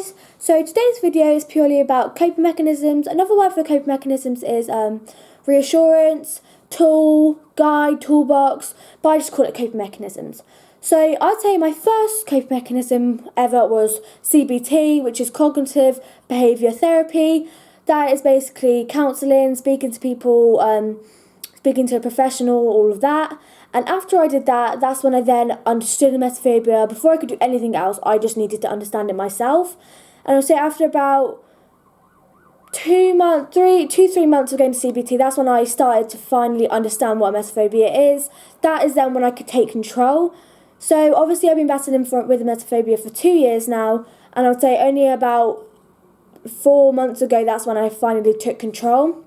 guys, so today's video is purely about coping mechanisms. Another word for coping mechanisms is reassurance, tool, guide, toolbox, but I just call it coping mechanisms. So I'd say my first coping mechanism ever was CBT, which is cognitive behaviour therapy. That is basically counselling, speaking to people, speaking to a professional, all of that. And after I did that, that's when I then understood emetophobia. Before I could do anything else, I just needed to understand it myself. And I'll say after about 3 months of going to CBT, that's when I started to finally understand what emetophobia is. That is then when I could take control. So obviously I've been battling with emetophobia for 2 years now, and I would say only about 4 months ago, that's when I finally took control.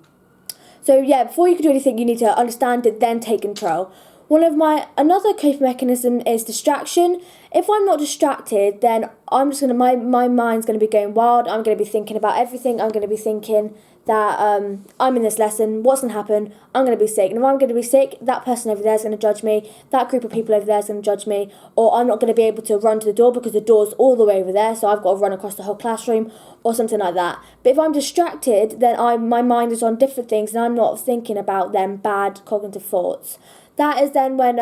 So yeah, before you can do anything, you need to understand it, then take control. Another coping mechanism is distraction. If I'm not distracted, then my mind's gonna be going wild. I'm gonna be thinking about everything. I'm gonna be thinking that I'm in this lesson, what's gonna happen? I'm gonna be sick. And if I'm gonna be sick, that person over there is gonna judge me, that group of people over there is gonna judge me, or I'm not gonna be able to run to the door because the door's all the way over there, so I've got to run across the whole classroom, or something like that. But if I'm distracted, then my mind is on different things and I'm not thinking about them bad cognitive thoughts. That is then when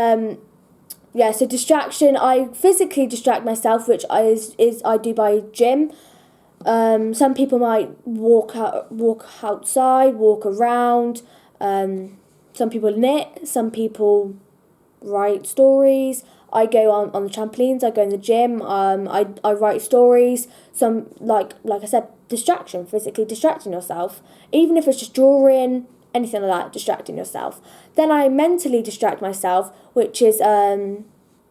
so distraction, I physically distract myself, which I do by gym. Some people might walk outside, walk around. Some people knit, some people write stories. I go on the trampolines, I go in the gym, I write stories. Some, like I said, distraction, physically distracting yourself. Even if it's just drawing, anything like that, distracting yourself. Then I mentally distract myself, which is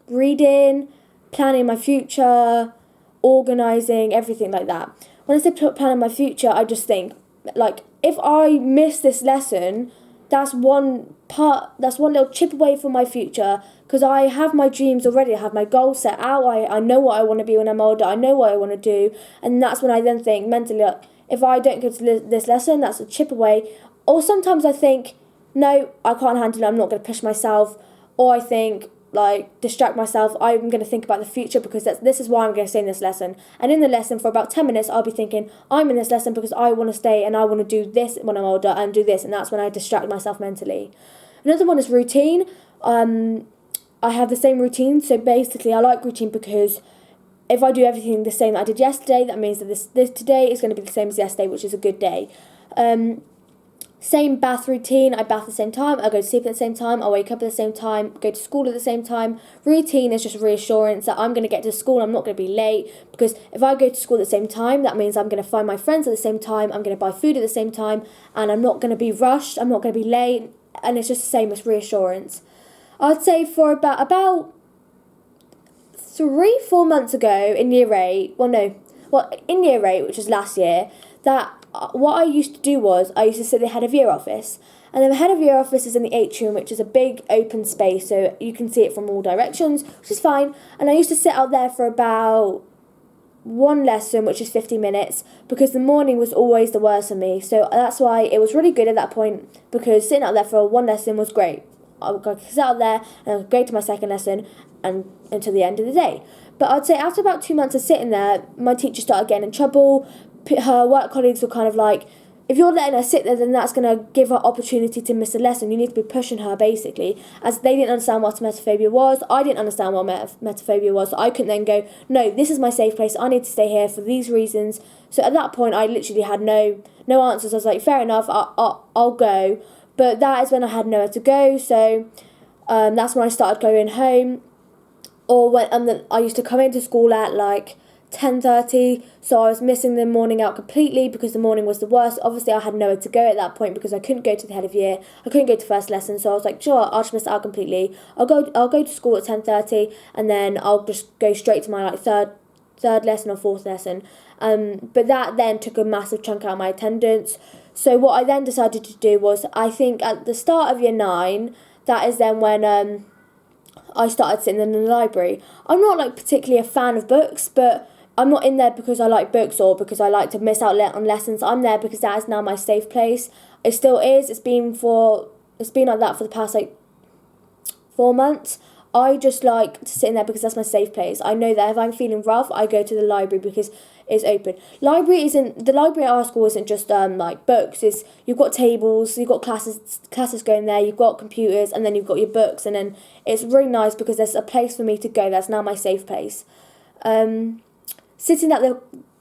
reading, planning my future, organising, everything like that. When I say planning my future, I just think, like, if I miss this lesson, that's one little chip away from my future, because I have my dreams already, I have my goals set out, I know what I want to be when I'm older, I know what I want to do, and that's when I then think mentally, like, if I don't go to this lesson, that's a chip away. Or sometimes I think, no, I can't handle it, I'm not going to push myself. Or I think, like, distract myself, I'm going to think about the future because this is why I'm going to stay in this lesson. And in the lesson, for about 10 minutes, I'll be thinking, I'm in this lesson because I want to stay and I want to do this when I'm older and do this. And that's when I distract myself mentally. Another one is routine. I have the same routine. So basically, I like routine because if I do everything the same that I did yesterday, that means that this today is going to be the same as yesterday, which is a good day. Same bath routine, I bath at the same time, I go to sleep at the same time, I wake up at the same time, go to school at the same time. Routine is just reassurance that I'm going to get to school, I'm not going to be late, because if I go to school at the same time, that means I'm going to find my friends at the same time, I'm going to buy food at the same time, and I'm not going to be rushed, I'm not going to be late, and it's just the same as reassurance. I'd say for about 3-4 months ago in year 8, in year 8, which was last year, that what I used to do was I used to sit in the head of year office, and then the head of year office is in the atrium, which is a big open space, so you can see it from all directions, which is fine. And I used to sit out there for about one lesson, which is 50 minutes, because the morning was always the worst for me. So that's why it was really good at that point, because sitting out there for one lesson was great. I would sit out there and I would go to my second lesson and until the end of the day. But I'd say after about 2 months of sitting there, my teacher started getting in trouble. Her work colleagues were kind of like, if you're letting her sit there, then that's going to give her opportunity to miss a lesson. You need to be pushing her, basically, as they didn't understand what emetophobia was. I didn't understand what emetophobia was, so I couldn't then go, no, this is my safe place, I need to stay here for these reasons. So at that point, I literally had no answers. I was like, fair enough, I'll go. But that is when I had nowhere to go, so that's when I started going home. Or when I used to come into school at like 10:30, so I was missing the morning out completely because the morning was the worst. Obviously I had nowhere to go at that point because I couldn't go to the head of year, I couldn't go to first lesson, so I was like, sure, I'll just miss out completely. I'll go to school at 10:30 and then I'll just go straight to my like third lesson or fourth lesson. But that then took a massive chunk out of my attendance. So what I then decided to do was, I think at the start of year 9, that is then when I started sitting in the library. I'm not like particularly a fan of books, but I'm not in there because I like books or because I like to miss out on lessons. I'm there because that is now my safe place. It still is. It's been like that for the past like 4 months. I just like to sit in there because that's my safe place. I know that if I'm feeling rough, I go to the library because it's open. The library at our school isn't just like books. It's you've got tables, you've got classes going there, you've got computers, and then you've got your books, and then it's really nice because there's a place for me to go. That's now my safe place. Sitting at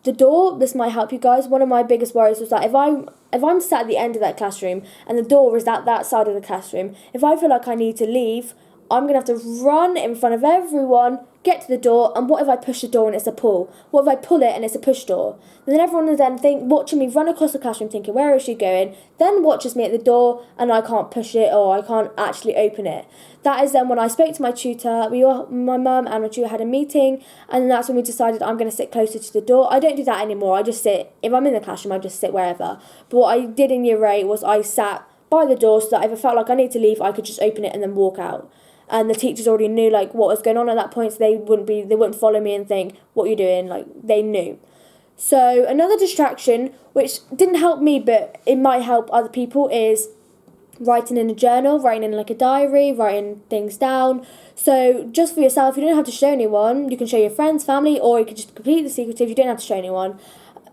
the door, this might help you guys. One of my biggest worries was that if I'm sat at the end of that classroom and the door is at that side of the classroom, if I feel like I need to leave, I'm going to have to run in front of everyone, get to the door, and what if I push the door and it's a pull? What if I pull it and it's a push door? And then everyone is then watching me run across the classroom thinking, where is she going? Then watches me at the door and I can't push it or I can't actually open it. That is then when I spoke to my tutor, my mum and my tutor had a meeting, and that's when we decided I'm going to sit closer to the door. I don't do that anymore. I just sit, if I'm in the classroom, I just sit wherever. But what I did in year 8 was I sat by the door so that if I felt like I need to leave, I could just open it and then walk out. And the teachers already knew like what was going on at that point, so they wouldn't follow me and think, what are you doing? Like, they knew. So another distraction, which didn't help me but it might help other people, is writing in a journal, writing in like a diary, writing things down. So just for yourself, you don't have to show anyone. You can show your friends, family, or you can just completely secretive. You don't have to show anyone.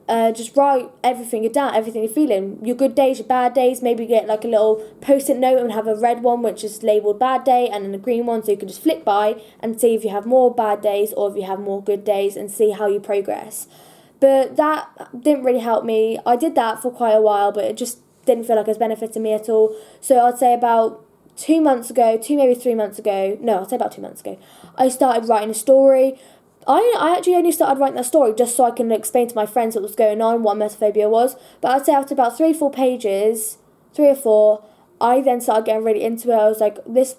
Just write everything down, everything you're feeling. Your good days, your bad days. Maybe get like a little post-it note and have a red one which is labelled bad day and then a green one so you can just flick by and see if you have more bad days or if you have more good days and see how you progress. But that didn't really help me. I did that for quite a while, but it just didn't feel like it was benefiting me at all. So I'd say about 2 months ago, maybe 3 months ago, no, I'd say about 2 months ago, I started writing a story. I actually only started writing that story just so I can explain to my friends what was going on, what emetophobia was. But I'd say after about 3 or 4 pages, 3 or 4, I then started getting really into it. I was like, this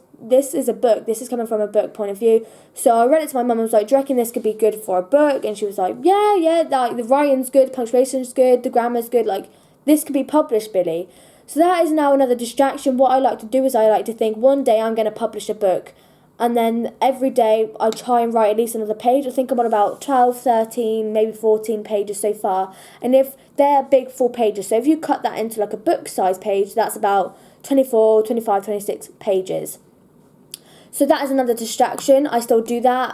is a book. This is coming from a book point of view. So I read it to my mum and was like, do you reckon this could be good for a book? And she was like, yeah, like the writing's good, punctuation's good, the grammar's good, like this could be published, Billy. So that is now another distraction. What I like to do is I like to think one day I'm going to publish a book. And then every day I try and write at least another page. I think I'm on about 12, 13, maybe 14 pages so far. And if they're big full pages, so if you cut that into like a book size page, that's about 24, 25, 26 pages. So that is another distraction. I still do that.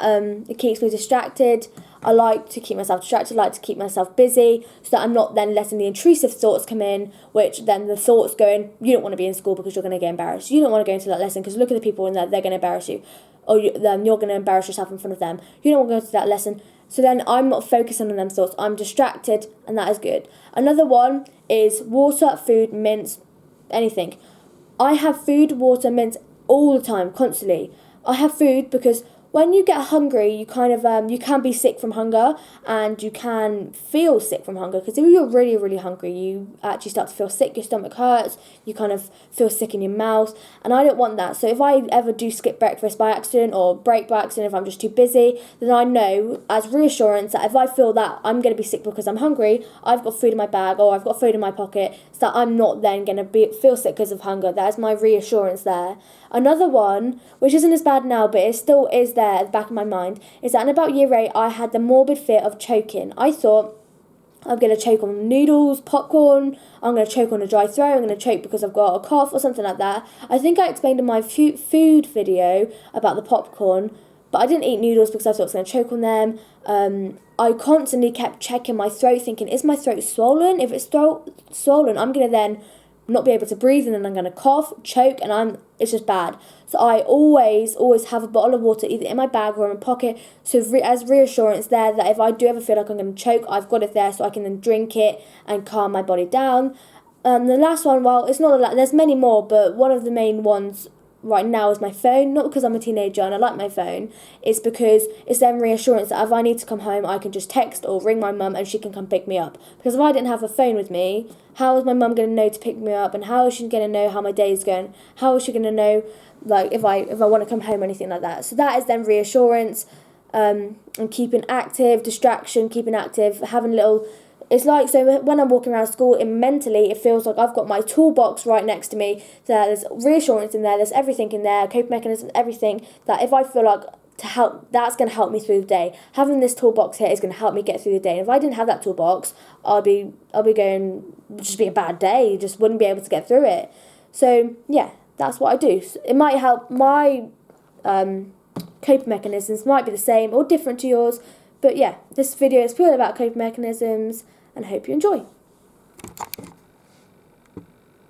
It keeps me distracted. I like to keep myself distracted. I like to keep myself busy so that I'm not then letting the intrusive thoughts come in, which then the thoughts going, you don't want to be in school because you're going to get embarrassed. You don't want to go into that lesson because look at the people in there, they're going to embarrass you. Or you're going to embarrass yourself in front of them. You don't want to go to that lesson. So then I'm not focusing on them thoughts. I'm distracted, and that is good. Another one is water, food, mints, anything. I have food, water, mints all the time, constantly. I have food because when you get hungry, you kind of you can be sick from hunger, and you can feel sick from hunger because if you're really, really hungry, you actually start to feel sick. Your stomach hurts. You kind of feel sick in your mouth, and I don't want that. So if I ever do skip breakfast by accident or break by accident, if I'm just too busy, then I know as reassurance that if I feel that I'm going to be sick because I'm hungry, I've got food in my bag or I've got food in my pocket, so that I'm not then going to feel sick because of hunger. That is my reassurance there. Another one, which isn't as bad now, but it still is there at the back of my mind, is that in about year 8, I had the morbid fear of choking. I thought, I'm going to choke on noodles, popcorn, I'm going to choke on a dry throat, I'm going to choke because I've got a cough or something like that. I think I explained in my food video about the popcorn, but I didn't eat noodles because I thought I was going to choke on them. I constantly kept checking my throat, thinking, is my throat swollen? If it's swollen, I'm going to then not be able to breathe, and then I'm going to cough, choke, and it's just bad. So I always have a bottle of water either in my bag or in my pocket, so as reassurance there that if I do ever feel like I'm going to choke, I've got it there so I can then drink it and calm my body down. The last one, well, it's not like there's many more, but one of the main ones right now is my phone. Not because I'm a teenager and I like my phone, it's because it's then reassurance that if I need to come home, I can just text or ring my mum and she can come pick me up. Because if I didn't have a phone with me, how is my mum going to know to pick me up, and how is she going to know how my day is going? How is she going to know like if I want to come home or anything like that? So that is then reassurance, and keeping active, distraction, keeping active, having little. It's like, so when I'm walking around school, mentally it feels like I've got my toolbox right next to me. So there's reassurance in there, there's everything in there, coping mechanisms, everything, that if I feel like to help, that's going to help me through the day. Having this toolbox here is going to help me get through the day. And if I didn't have that toolbox, I'll be going, just be a bad day, just wouldn't be able to get through it. So yeah, that's what I do. It might help my coping mechanisms might be the same or different to yours. But yeah, this video is purely about coping mechanisms, and I hope you enjoy.